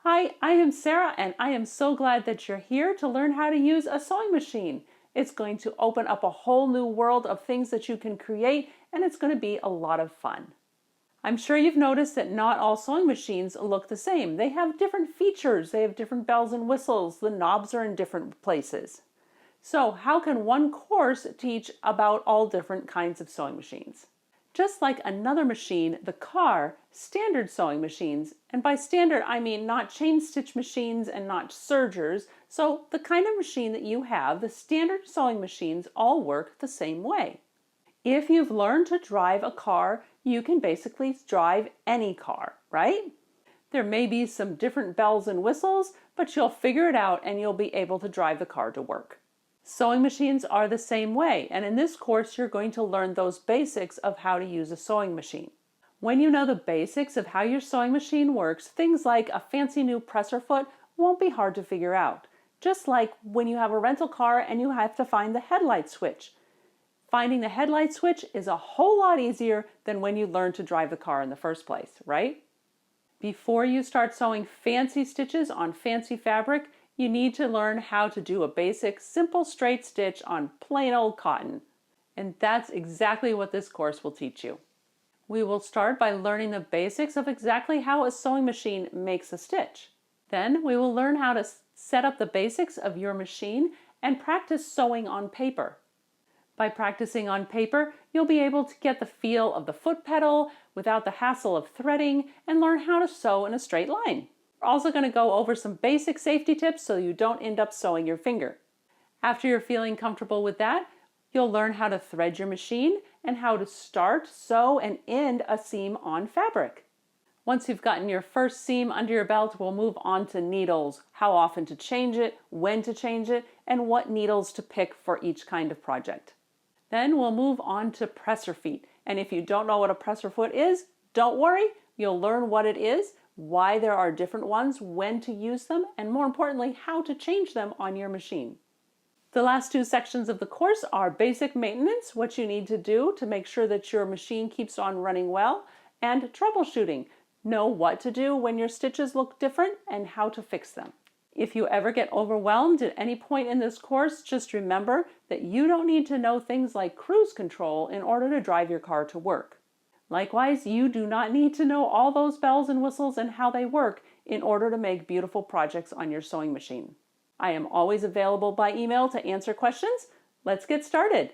Hi, I am Sarah and I am so glad that you're here to learn how to use a sewing machine. It's going to open up a whole new world of things that you can create and it's going to be a lot of fun. I'm sure you've noticed that not all sewing machines look the same. They have different features, they have different bells and whistles, the knobs are in different places. So how can one course teach about all different kinds of sewing machines? Just like another machine, the car, standard sewing machines, and by standard I mean not chain stitch machines and not sergers, so the kind of machine that you have, the standard sewing machines all work the same way. If you've learned to drive a car, you can basically drive any car, right? There may be some different bells and whistles, but you'll figure it out and you'll be able to drive the car to work. Sewing machines are the same way, and in this course you're going to learn those basics of how to use a sewing machine. When you know the basics of how your sewing machine works, things like a fancy new presser foot won't be hard to figure out. Just like when you have a rental car and you have to find the headlight switch. Finding the headlight switch is a whole lot easier than when you learn to drive the car in the first place, right? Before you start sewing fancy stitches on fancy fabric, you need to learn how to do a basic, simple straight stitch on plain old cotton. And that's exactly what this course will teach you. We will start by learning the basics of exactly how a sewing machine makes a stitch. Then we will learn how to set up the basics of your machine and practice sewing on paper. By practicing on paper, you'll be able to get the feel of the foot pedal without the hassle of threading and learn how to sew in a straight line. We're also going to go over some basic safety tips so you don't end up sewing your finger. After you're feeling comfortable with that, you'll learn how to thread your machine and how to start, sew, and end a seam on fabric. Once you've gotten your first seam under your belt, we'll move on to needles, how often to change it, when to change it, and what needles to pick for each kind of project. Then we'll move on to presser feet. And if you don't know what a presser foot is, don't worry, you'll learn what it is, why there are different ones, when to use them, and more importantly, how to change them on your machine. The last two sections of the course are basic maintenance, what you need to do to make sure that your machine keeps on running well, and troubleshooting, know what to do when your stitches look different and how to fix them. If you ever get overwhelmed at any point in this course, just remember that you don't need to know things like cruise control in order to drive your car to work. Likewise, you do not need to know all those bells and whistles and how they work in order to make beautiful projects on your sewing machine. I am always available by email to answer questions. Let's get started.